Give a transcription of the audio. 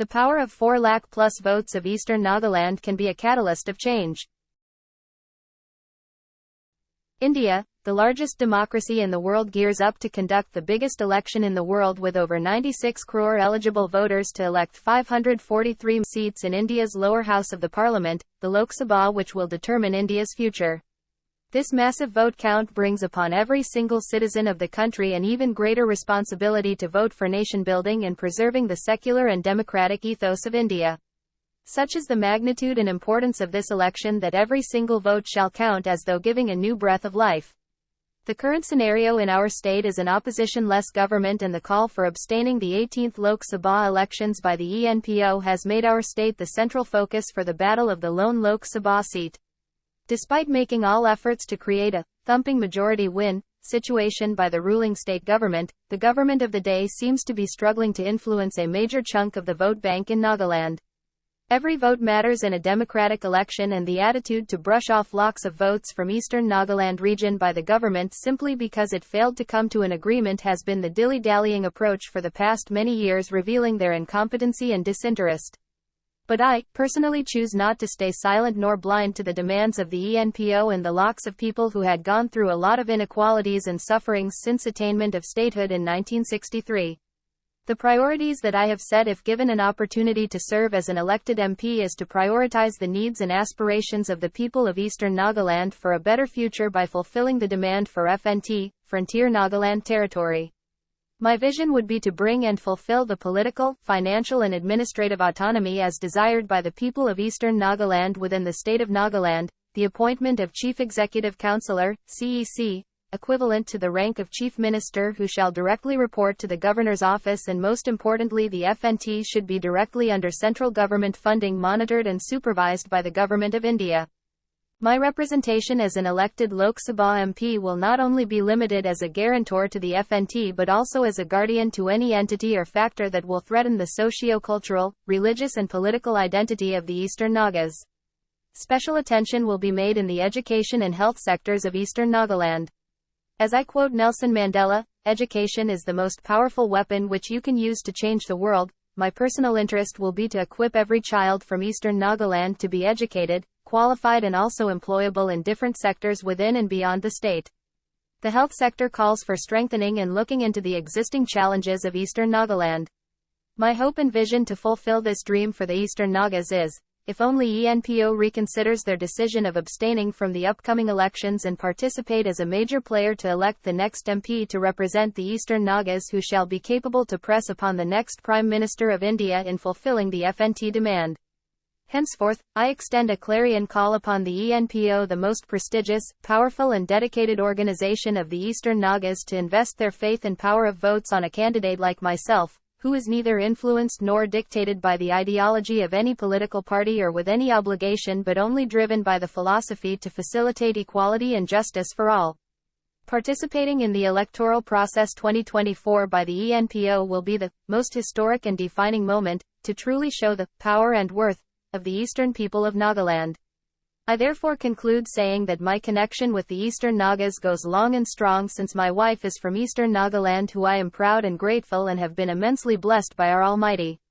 The power of 4 lakh plus votes of Eastern Nagaland can be a catalyst of change. India, the largest democracy in the world, gears up to conduct the biggest election in the world with over 96 crore eligible voters to elect 543 seats in India's lower house of the parliament, the Lok Sabha, which will determine India's future. This massive vote count brings upon every single citizen of the country an even greater responsibility to vote for nation building and preserving the secular and democratic ethos of India. Such is the magnitude and importance of this election that every single vote shall count as though giving a new breath of life. The current scenario in our state is an opposition-less government, and the call for abstaining the 18th Lok Sabha elections by the ENPO has made our state the central focus for the battle of the lone Lok Sabha seat. Despite making all efforts to create a thumping majority win situation by the ruling state government, the government of the day seems to be struggling to influence a major chunk of the vote bank in Nagaland. Every vote matters in a democratic election, and the attitude to brush off lakhs of votes from Eastern Nagaland region by the government simply because it failed to come to an agreement has been the dilly-dallying approach for the past many years, revealing their incompetency and disinterest. But I, personally, choose not to stay silent nor blind to the demands of the ENPO and the lakhs of people who had gone through a lot of inequalities and sufferings since attainment of statehood in 1963. The priorities that I have set, if given an opportunity to serve as an elected MP, is to prioritize the needs and aspirations of the people of Eastern Nagaland for a better future by fulfilling the demand for FNT, Frontier Nagaland Territory. My vision would be to bring and fulfill the political, financial and administrative autonomy as desired by the people of Eastern Nagaland within the state of Nagaland, the appointment of Chief Executive Councillor, CEC, equivalent to the rank of Chief Minister, who shall directly report to the Governor's office, and most importantly the FNT should be directly under central government funding, monitored and supervised by the Government of India. My representation as an elected Lok Sabha MP will not only be limited as a guarantor to the FNT but also as a guardian to any entity or factor that will threaten the socio-cultural, religious and political identity of the Eastern Nagas. Special attention will be made in the education and health sectors of Eastern Nagaland. As I quote Nelson Mandela, "Education is the most powerful weapon which you can use to change the world." My personal interest will be to equip every child from Eastern Nagaland to be educated, qualified and also employable in different sectors within and beyond the state. The health sector calls for strengthening and looking into the existing challenges of Eastern Nagaland. My hope and vision to fulfill this dream for the Eastern Nagas is, if only ENPO reconsiders their decision of abstaining from the upcoming elections and participate as a major player to elect the next MP to represent the Eastern Nagas, who shall be capable to press upon the next Prime Minister of India in fulfilling the FNT demand. Henceforth, I extend a clarion call upon the ENPO, the most prestigious, powerful and dedicated organization of the Eastern Nagas, to invest their faith and power of votes on a candidate like myself, who is neither influenced nor dictated by the ideology of any political party or with any obligation, but only driven by the philosophy to facilitate equality and justice for all. Participating in the electoral process 2024 by the ENPO will be the most historic and defining moment to truly show the power and worth of the Eastern people of Nagaland. I therefore conclude saying that my connection with the Eastern Nagas goes long and strong, since my wife is from Eastern Nagaland, who I am proud and grateful and have been immensely blessed by our Almighty.